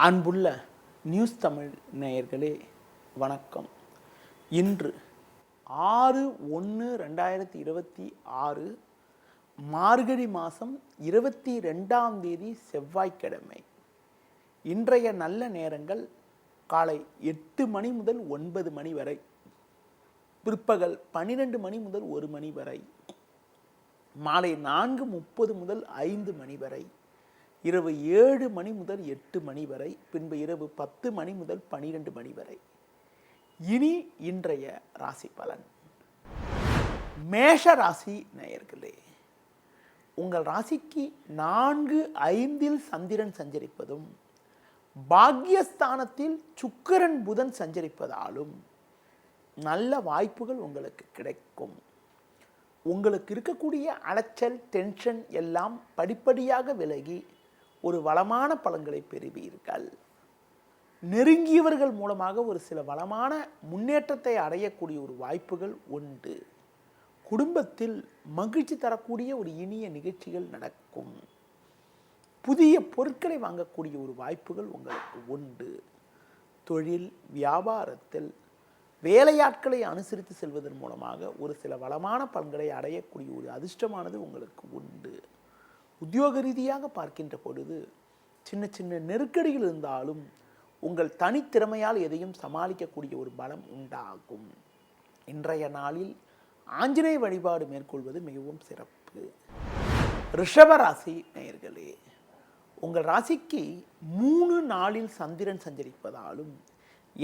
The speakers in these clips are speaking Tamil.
அன்புள்ள நியூஸ் தமிழ் நேயர்களே வணக்கம். இன்று 6/1/2026 மார்கழி மாதம் 22ஆம் தேதி செவ்வாய்க்கிழமை. இன்றைய நல்ல நேரங்கள் காலை 8 மணி முதல் 9 மணி வரை, பிற்பகல் 12 மணி முதல் 1 மணி வரை, மாலை 4:30 முதல் 5 மணி வரை, இரவு 7 மணி முதல் 8 மணி வரை, பின்பு இரவு 10 மணி முதல் 12 மணி வரை. இனி இன்றைய ராசி பலன். மேஷ ராசி நேயர்களே, உங்கள் ராசிக்கு 4-5 சந்திரன் சஞ்சரிப்பதும் பாக்யஸ்தானத்தில் சுக்கிரன் புதன் சஞ்சரிப்பதாலும் நல்ல வாய்ப்புகள் உங்களுக்கு கிடைக்கும். உங்களுக்கு இருக்கக்கூடிய அலைச்சல் டென்ஷன் எல்லாம் படிப்படியாக விலகி ஒரு வளமான பலன்களை பெறுவீர்கள். நெருங்கியவர்கள் மூலமாக ஒரு சில வளமான முன்னேற்றத்தை அடையக்கூடிய ஒரு வாய்ப்புகள் உண்டு. குடும்பத்தில் மகிழ்ச்சி தரக்கூடிய ஒரு இனிய நிகழ்ச்சிகள் நடக்கும். புதிய பொருட்களை வாங்கக்கூடிய ஒரு வாய்ப்புகள் உங்களுக்கு உண்டு. தொழில் வியாபாரத்தில் வேலையாட்களை அனுசரித்து செல்வதன் மூலமாக ஒரு சில வளமான பலன்களை அடையக்கூடிய ஒரு அதிர்ஷ்டமானது உங்களுக்கு உண்டு. உத்தியோக ரீதியாக பார்க்கின்ற பொழுது சின்ன சின்ன நெருக்கடிகள் இருந்தாலும் உங்கள் தனித்திறமையால் எதையும் சமாளிக்கக்கூடிய ஒரு பலம் உண்டாகும். இன்றைய நாளில் ஆஞ்சநேய வழிபாடு மேற்கொள்வது மிகவும் சிறப்பு. ரிஷப ராசி நேயர்களே, உங்கள் ராசிக்கு 3 நாளில் சந்திரன் சஞ்சரிப்பதாலும்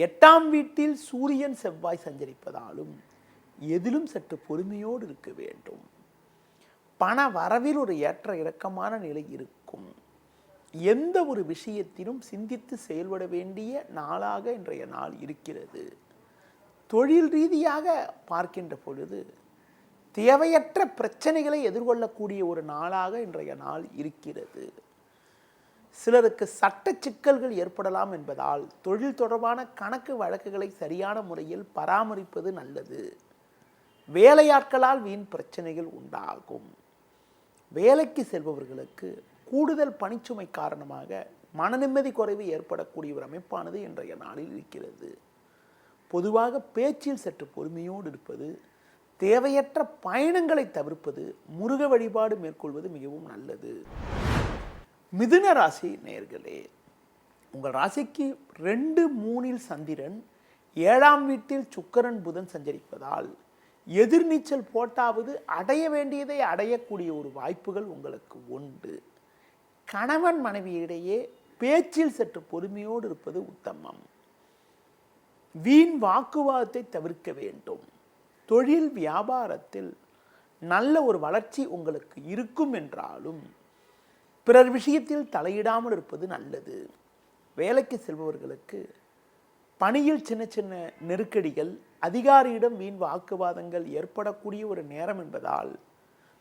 8ஆம் வீட்டில் சூரியன் செவ்வாய் சஞ்சரிப்பதாலும் எதிலும் சற்று பொறுமையோடு இருக்க வேண்டும். பண வரவில் ஒரு ஏற்ற இறக்கமான நிலை இருக்கும். எந்த ஒரு விஷயத்திலும் சிந்தித்து செயல்பட வேண்டிய நாளாக இன்றைய நாள் இருக்கிறது. தொழில் ரீதியாக பார்க்கின்ற பொழுது தேவையற்ற பிரச்சனைகளை எதிர்கொள்ளக்கூடிய ஒரு நாளாக இன்றைய நாள் இருக்கிறது. சிலருக்கு சட்ட சிக்கல்கள் ஏற்படலாம் என்பதால் தொழில் தொடர்பான கணக்கு வழக்குகளை சரியான முறையில் பராமரிப்பது நல்லது. வேலையாட்களால் வீண் பிரச்சனைகள் உண்டாகும். வேலைக்கு செல்பவர்களுக்கு கூடுதல் பணிச்சுமை காரணமாக மன நிம்மதி குறைவு ஏற்படக்கூடிய ஒரு அமைப்பானது இன்றைய நாளில் இருக்கிறது. பொதுவாக பேச்சில் சற்று பொறுமையோடு இருப்பது, தேவையற்ற பயணங்களை தவிர்ப்பது, முருக வழிபாடு மேற்கொள்வது மிகவும் நல்லது. மிதுன ராசி நேயர்களே, உங்கள் ராசிக்கு 2-3 சந்திரன் 7ஆம் வீட்டில் சுக்கிரன் புதன் சஞ்சரிப்பதால் எதிர்நீச்சல் போட்டாவது அடைய வேண்டியதை அடையக்கூடிய ஒரு வாய்ப்புகள் உங்களுக்கு உண்டு. கணவன் மனைவியிடையே பேச்சில் சற்று பொறுமையோடு இருப்பது உத்தமம். வீண் வாக்குவாதத்தை தவிர்க்க வேண்டும். தொழில் வியாபாரத்தில் நல்ல ஒரு வளர்ச்சி உங்களுக்கு இருக்கும் என்றாலும் பிறர் விஷயத்தில் தலையிடாமல் இருப்பது நல்லது. வேலைக்கு செல்பவர்களுக்கு பணியில் சின்ன சின்ன நெருக்கடிகள், அதிகாரியிடம் வீண் வாக்குவாதங்கள் ஏற்படக்கூடிய ஒரு நேரம் என்பதால்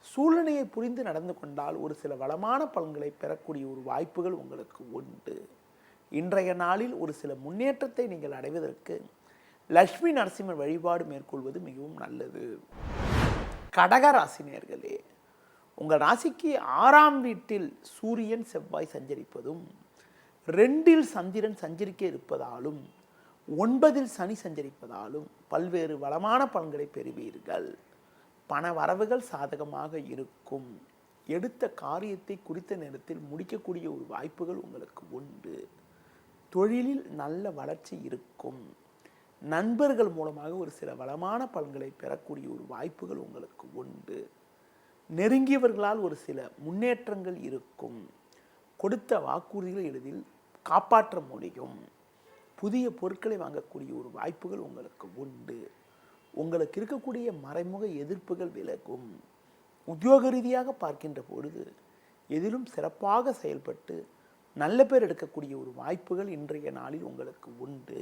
சூழ்நிலையை புரிந்து நடந்து கொண்டால் ஒரு சில வளமான பலன்களை பெறக்கூடிய ஒரு வாய்ப்புகள் உங்களுக்கு உண்டு. இன்றைய நாளில் ஒரு சில முன்னேற்றத்தை நீங்கள் அடைவதற்கு லட்சுமி நரசிம்மர் வழிபாடு மேற்கொள்வது மிகவும் நல்லது. கடக ராசி நேயர்களே, உங்கள் ராசிக்கு 6ஆம் வீட்டில் சூரியன் செவ்வாய் சஞ்சரிப்பதும் 2இல் சந்திரன் சஞ்சரிக்க இருப்பதாலும் 9இல் சனி சஞ்சரிப்பதாலும் பல்வேறு வளமான பலன்களை பெறுவீர்கள். பண வரவுகள் சாதகமாக இருக்கும். எடுத்த காரியத்தை குறித்த நேரத்தில் முடிக்கக்கூடிய ஒரு வாய்ப்புகள் உங்களுக்கு உண்டு. தொழிலில் நல்ல வளர்ச்சி இருக்கும். நண்பர்கள் மூலமாக ஒரு சில வளமான பலன்களை பெறக்கூடிய ஒரு வாய்ப்புகள் உங்களுக்கு உண்டு. நெருங்கியவர்களால் ஒரு சில முன்னேற்றங்கள் இருக்கும். கொடுத்த வாக்குறுதிகளை எளிதில் காப்பாற்ற முடியும். புதிய பொருட்களை வாங்கக்கூடிய ஒரு வாய்ப்புகள் உங்களுக்கு உண்டு. உங்களுக்கு இருக்கக்கூடிய மறைமுக எதிர்ப்புகள் விலகும். உத்தியோக ரீதியாக பார்க்கின்ற பொழுது எதிலும் சிறப்பாக செயல்பட்டு நல்ல பேர் எடுக்கக்கூடிய ஒரு வாய்ப்புகள் இன்றைய நாளில் உங்களுக்கு உண்டு.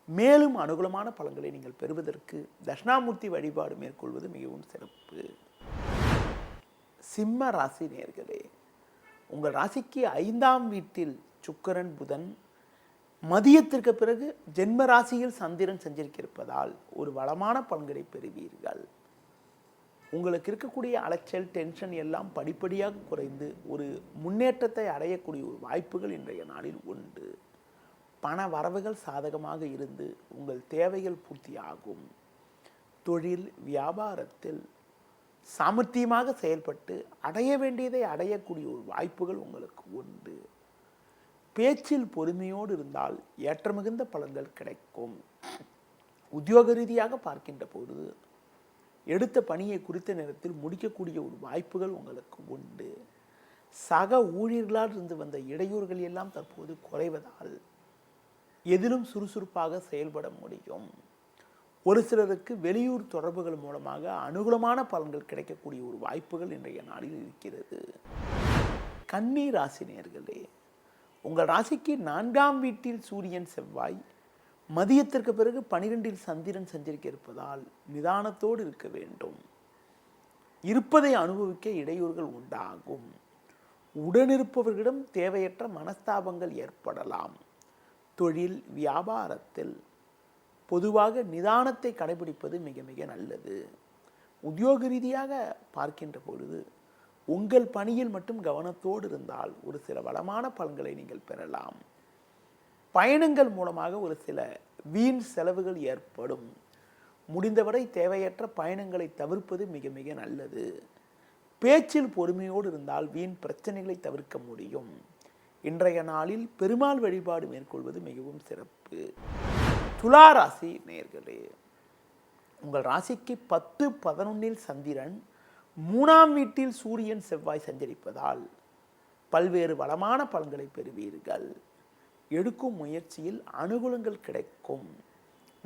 மேலும் அனுகூலமான பலன்களை நீங்கள் பெறுவதற்கு தட்சிணாமூர்த்தி வழிபாடு மேற்கொள்வது மிகவும் சிறப்பு. சிம்ம ராசி நேயர்களே, உங்கள் ராசிக்கு 5ஆம் வீட்டில் சுக்கிரன் புதன் மதியத்திற்கு பிறகு ஜென்ம ராசியில் சந்திரன் சஞ்சரிக்க இருப்பதால் ஒரு வளமான பலன்களை பெறுவீர்கள். உங்களுக்கு இருக்கக்கூடிய அலைச்சல், டென்ஷன் எல்லாம் படிப்படியாக குறைந்து ஒரு முன்னேற்றத்தை அடையக்கூடிய ஒரு வாய்ப்புகள் இன்றைய நாளில் உண்டு. பண வரவுகள் சாதகமாக இருந்து உங்கள் தேவைகள் பூர்த்தியாகும். தொழில், வியாபாரத்தில் சாமர்த்தியமாக செயல்பட்டு அடைய வேண்டியதை அடையக்கூடிய ஒரு வாய்ப்புகள் உங்களுக்கு உண்டு. பேச்சில் பொறுமையோடு இருந்தால் ஏற்றமிகுந்த பலன்கள் கிடைக்கும். உத்தியோக ரீதியாக பார்க்கின்ற பொழுது எடுத்த பணியை குறித்த நேரத்தில் முடிக்கக்கூடிய ஒரு வாய்ப்புகள் உங்களுக்கு உண்டு. சக ஊழியர்களால் இருந்து வந்த இடையூறுகள் எல்லாம் தற்போது குறைவதால் எதிலும் சுறுசுறுப்பாக செயல்பட முடியும். ஒரு சிலருக்கு வெளியூர் தொடர்புகள் மூலமாக அனுகூலமான பலன்கள் கிடைக்கக்கூடிய ஒரு வாய்ப்புகள் இன்றைய நாளில் இருக்கிறது. கன்னி ராசி நேயர்களே, உங்கள் ராசிக்கு 4ஆம் வீட்டில் சூரியன், செவ்வாய், மதியத்திற்கு பிறகு 12இல் சந்திரன் சஞ்சரிக்க இருப்பதால் நிதானத்தோடு இருக்க வேண்டும். இருப்பதை அனுபவிக்க இடையூறுகள் உண்டாகும். உடனிருப்பவர்களிடம் தேவையற்ற மனஸ்தாபங்கள் ஏற்படலாம். தொழில், வியாபாரத்தில் பொதுவாக நிதானத்தை கடைபிடிப்பது மிக மிக நல்லது. உத்தியோக ரீதியாக பார்க்கின்ற பொழுது உங்கள் பணியில் மட்டும் கவனத்தோடு இருந்தால் ஒரு சில வளமான பலன்களை நீங்கள் பெறலாம். பயணங்கள் மூலமாக ஒரு சில வீண் செலவுகள் ஏற்படும். முடிந்தவரை தேவையற்ற பயணங்களை தவிர்ப்பது மிக மிக நல்லது. பேச்சில் பொறுமையோடு இருந்தால் வீண் பிரச்சனைகளை தவிர்க்க முடியும். இன்றைய நாளில் பெருமாள் வழிபாடு மேற்கொள்வது மிகவும் சிறப்பு. துலா ராசி நேயர்களே, உங்கள் ராசிக்கு 10, 11இல் சந்திரன், 3ஆம் வீட்டில் சூரியன், செவ்வாய் சஞ்சரிப்பதால் பல்வேறு வளமான பலன்களை பெறுவீர்கள். எடுக்கும் முயற்சியில் அனுகூலங்கள் கிடைக்கும்.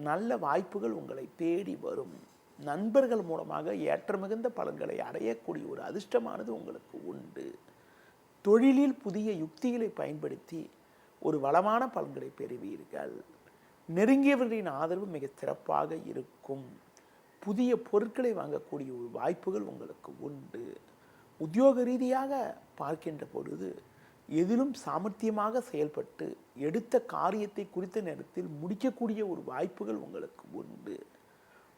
நல்ல வாய்ப்புகள் உங்களை தேடி வரும். நண்பர்கள் மூலமாக ஏற்றமிகுந்த பலன்களை அடையக்கூடிய ஒரு அதிர்ஷ்டமானது உங்களுக்கு உண்டு. தொழிலில் புதிய யுக்திகளை பயன்படுத்தி ஒரு வளமான பலன்களை பெறுவீர்கள். நெருங்கியவர்களின் ஆதரவு மிக சிறப்பாக இருக்கும். புதிய பொருட்களை வாங்கக்கூடிய ஒரு வாய்ப்புகள் உங்களுக்கு உண்டு. உத்தியோக ரீதியாக பார்க்கின்ற பொழுது எதிலும் சாமர்த்தியமாக செயல்பட்டு எடுத்த காரியத்தை குறித்த நேரத்தில் முடிக்கக்கூடிய ஒரு வாய்ப்புகள் உங்களுக்கு உண்டு.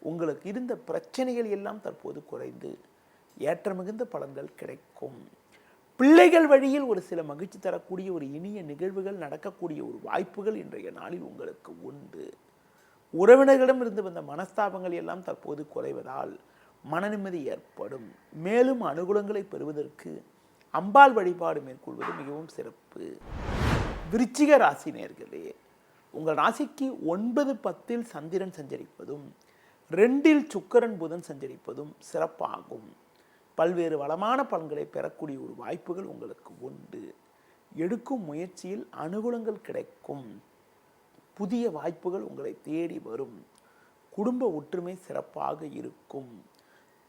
உங்களுக்கு இருந்த பிரச்சனைகள் எல்லாம் தற்போது குறைந்து ஏற்றமிகுந்த பலன்கள் கிடைக்கும். பிள்ளைகள் வழியில் ஒரு சில மகிழ்ச்சி தரக்கூடிய ஒரு இனிய நிகழ்வுகள் நடக்கக்கூடிய ஒரு வாய்ப்புகள் இன்றைய நாளில் உங்களுக்கு உண்டு. உறவினர்களிடம் இருந்து வந்த மனஸ்தாபங்கள் எல்லாம் தற்போது குறைவதால் மன நிம்மதி ஏற்படும். மேலும் அனுகூலங்களை பெறுவதற்கு அம்பாள் வழிபாடு மேற்கொள்வது மிகவும் சிறப்பு. விருச்சிக ராசி நேயர்களே, உங்கள் ராசிக்கு 9, 10இல் சந்திரன் சஞ்சரிப்பதும் 2இல் சுக்கிரன், புதன் சஞ்சரிப்பதும் சிறப்பாகும். பல்வேறு வளமான பலன்களை பெறக்கூடிய ஒரு வாய்ப்புகள் உங்களுக்கு உண்டு. எடுக்கும் முயற்சியில் அனுகூலங்கள் கிடைக்கும். புதிய வாய்ப்புகள் உங்களை தேடி வரும். குடும்ப ஒற்றுமை சிறப்பாக இருக்கும்.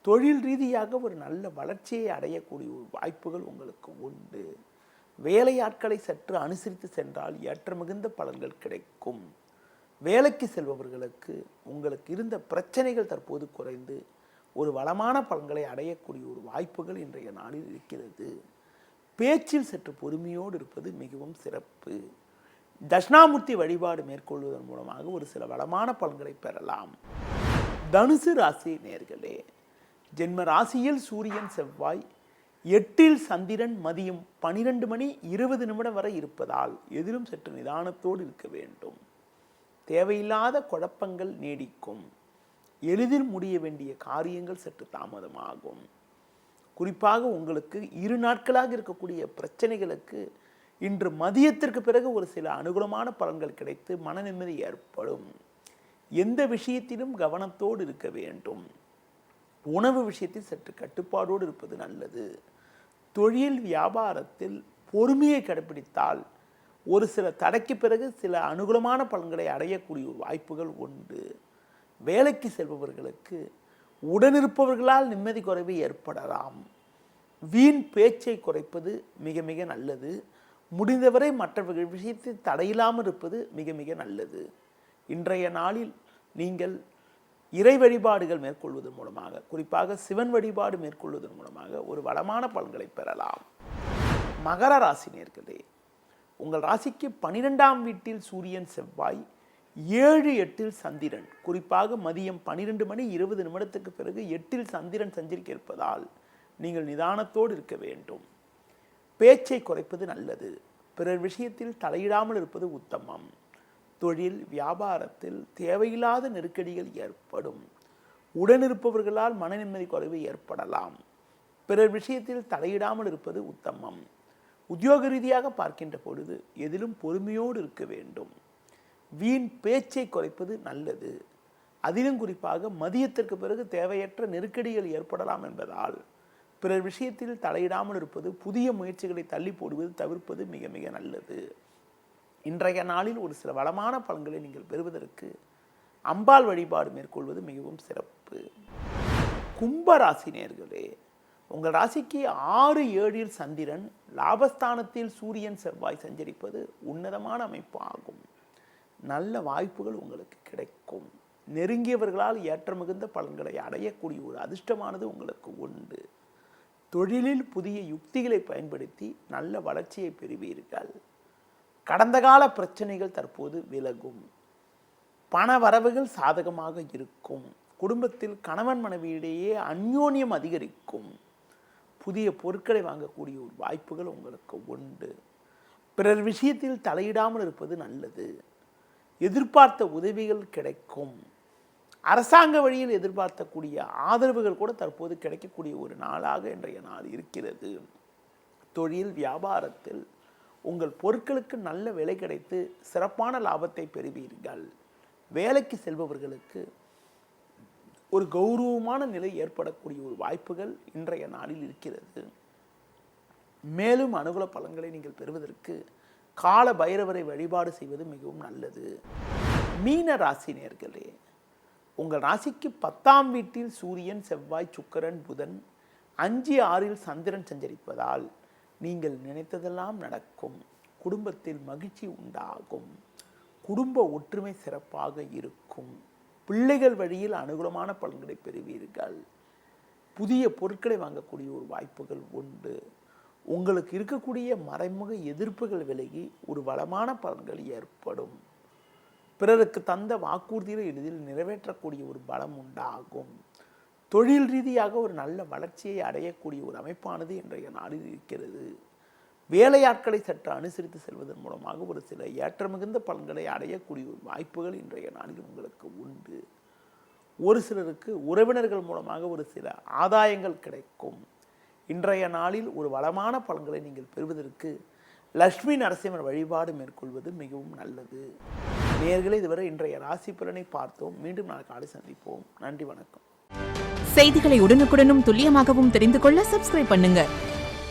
தொழில் ரீதியாக ஒரு நல்ல வளர்ச்சியை அடையக்கூடிய ஒரு வாய்ப்புகள் உங்களுக்கு உண்டு. வேலையாட்களை சற்று அனுசரித்து சென்றால் ஏற்றமிகுந்த பலன்கள் கிடைக்கும். வேலைக்கு செல்பவர்களுக்கு உங்களுக்கு இருந்த பிரச்சனைகள் தற்போது குறைந்து ஒரு வளமான பலன்களை அடையக்கூடிய ஒரு வாய்ப்புகள் இன்றைய நாளில் இருக்கிறது. பேச்சில் சற்று பொறுமையோடு இருப்பது மிகவும் சிறப்பு. தட்சிணாமூர்த்தி வழிபாடு மேற்கொள்வதன் மூலமாக ஒரு சில வளமான பலன்களை பெறலாம். தனுசு ராசி நேயர்களே, ஜென்ம ராசியில் சூரியன், செவ்வாய், 8இல் சந்திரன் மதியம் 12:20 வரை இருப்பதால் எதிலும் சற்று நிதானத்தோடு இருக்க வேண்டும். தேவையில்லாத குழப்பங்கள் நீடிக்கும். எளிதில் முடிய வேண்டிய காரியங்கள் சற்று தாமதமாகும். குறிப்பாக உங்களுக்கு 2 நாட்களாக இருக்கக்கூடிய பிரச்சனைகளுக்கு இன்று மதியத்திற்கு பிறகு ஒரு சில அனுகூலமான பலன்கள் கிடைத்து மன நிம்மதி ஏற்படும். எந்த விஷயத்திலும் கவனத்தோடு இருக்க வேண்டும். உணவு விஷயத்தில் சற்று கட்டுப்பாடோடு இருப்பது நல்லது. தொழில், வியாபாரத்தில் பொறுமையை கடைபிடித்தால் ஒரு சில தடைக்கு பிறகு சில அனுகூலமான பலன்களை அடையக்கூடிய ஒரு வாய்ப்புகள் உண்டு. வேலைக்கு செல்பவர்களுக்கு உடனிருப்பவர்களால் நிம்மதி குறைவு ஏற்படலாம். வீண் பேச்சை குறைப்பது மிக மிக நல்லது. முடிந்தவரை மற்றவர்கள் விஷயத்தில் தடையில்லாமல் இருப்பது மிக மிக நல்லது. இன்றைய நாளில் நீங்கள் இறை வழிபாடுகள் மேற்கொள்வதன் மூலமாக, குறிப்பாக சிவன் வழிபாடு மேற்கொள்வதன் மூலமாக ஒரு வளமான பலன்களை பெறலாம். மகர ராசி நேயர்களே, உங்கள் ராசிக்கு 12ஆம் வீட்டில் சூரியன், செவ்வாய், 7 8 சந்திரன், குறிப்பாக மதியம் 12:20 பிறகு 8 சந்திரன் சஞ்சரிக்க இருப்பதால் நீங்கள் நிதானத்தோடு இருக்க வேண்டும். பேச்சை குறைப்பது நல்லது. பிறர் விஷயத்தில் தலையிடாமல் இருப்பது உத்தமம். தொழில் வியாபாரத்தில் தேவையில்லாத நெருக்கடிகள் ஏற்படும். உடனிருப்பவர்களால் மன நிம்மதி குறைவு ஏற்படலாம். பிறர் விஷயத்தில் தலையிடாமல் இருப்பது உத்தமம். உத்தியோக ரீதியாக பார்க்கின்ற பொழுது எதிலும் பொறுமையோடு இருக்க வேண்டும். வீண் பேச்சை குறைப்பது நல்லது. அதிலும் குறிப்பாக மதியத்திற்கு பிறகு தேவையற்ற நெருக்கடிகள் ஏற்படலாம் என்பதால் பிறர் விஷயத்தில் தலையிடாமல் இருப்பது, புதிய முயற்சிகளை தள்ளி போடுவது தவிர்ப்பது மிக மிக நல்லது. இன்றைய நாளில் ஒரு சில வளமான பலன்களை நீங்கள் பெறுவதற்கு அம்பாள் வழிபாடு மேற்கொள்வது மிகவும் சிறப்பு. கும்ப ராசி நேயர்களே, உங்கள் ராசிக்கு 6 7 சந்திரன், லாபஸ்தானத்தில் சூரியன் செவ்வாய் சஞ்சரிப்பது உன்னதமான அமைப்பு ஆகும். நல்ல வாய்ப்புகள் உங்களுக்கு கிடைக்கும். நெருங்கியவர்களால் ஏற்ற மிகுந்த பலன்களை அடையக்கூடிய ஒரு அதிர்ஷ்டமானது உங்களுக்கு உண்டு. தொழிலில் புதிய யுக்திகளை பயன்படுத்தி நல்ல வளர்ச்சியை பெறுவீர்கள். கடந்த கால பிரச்சனைகள் தற்போது விலகும். பண வரவுகள் சாதகமாக இருக்கும். குடும்பத்தில் கணவன் மனைவியிடையே அந்யோன்யம் அதிகரிக்கும். புதிய பொருட்களை வாங்கக்கூடிய ஒரு வாய்ப்புகள் உங்களுக்கு உண்டு. பிறர் விஷயத்தில் தலையிடாமல் இருப்பது நல்லது. எதிர்பார்த்த உதவிகள் கிடைக்கும். அரசாங்க வழியில் எதிர்பார்க்கக்கூடிய ஆதரவுகள் கூட தற்போது கிடைக்கக்கூடிய ஒரு நாளாக இன்றைய நாள் இருக்கிறது. தொழில் வியாபாரத்தில் உங்கள் பொருட்களுக்கு நல்ல விலை கிடைத்து சிறப்பான லாபத்தை பெறுவீர்கள். வேலைக்கு செல்பவர்களுக்கு ஒரு கௌரவமான நிலை ஏற்படக்கூடிய ஒரு வாய்ப்புகள் இன்றைய நாளில் இருக்கிறது. மேலும் அனுகூல பலன்களை நீங்கள் பெறுவதற்கு கால பைரவரை வழிபாடு செய்வது மிகவும் நல்லது. மீன ராசி நேயர்களே, உங்கள் ராசிக்கு 10ஆம் வீட்டில் சூரியன் செவ்வாய் சுக்கிரன் புதன் 5 6 சந்திரன் சஞ்சரிப்பதால் நீங்கள் நினைத்ததெல்லாம் நடக்கும். குடும்பத்தில் மகிழ்ச்சி உண்டாகும். குடும்ப ஒற்றுமை சிறப்பாக இருக்கும். பிள்ளைகள் வழியில் அனுகூலமான பலன்களை பெறுவீர்கள். புதிய பொருட்களை வாங்கக்கூடிய ஒரு வாய்ப்புகள் உண்டு. உங்களுக்கு இருக்கக்கூடிய மறைமுக எதிர்ப்புகள் விலகி ஒரு வளமான பலன்கள் ஏற்படும். பிறருக்கு தந்த வாக்குறுதிகளை எளிதில் நிறைவேற்றக்கூடிய ஒரு பலம் உண்டாகும். தொழில் ரீதியாக ஒரு நல்ல வளர்ச்சியை அடையக்கூடிய ஒரு அமைப்பானது இன்றைய நாளில் இருக்கிறது. வேலையாட்களை சற்று அனுசரித்து செல்வதன் மூலமாக ஒரு சில ஏற்ற மிகுந்த பலன்களை அடையக்கூடிய ஒரு வாய்ப்புகள் இன்றைய நாளில் உங்களுக்கு உண்டு. ஒரு சிலருக்கு உறவினர்கள் மூலமாக ஒரு சில ஆதாயங்கள் கிடைக்கும். இன்றைய நாளில் ஒரு வளமான பலன்களை நீங்கள் பெறுவதற்கு லட்சுமி நரசிம்மர் வழிபாடு மேற்கொள்வது மிகவும் நல்லது. நேயர்களே, இதுவரை இன்றைய ராசி பலனை பார்த்தோம். மீண்டும் நாளை காலை சந்திப்போம். நன்றி, வணக்கம். செய்திகளை உடனுக்குடனும் துல்லியமாகவும் தெரிந்து கொள்ள சப்ஸ்கிரைப் பண்ணுங்க.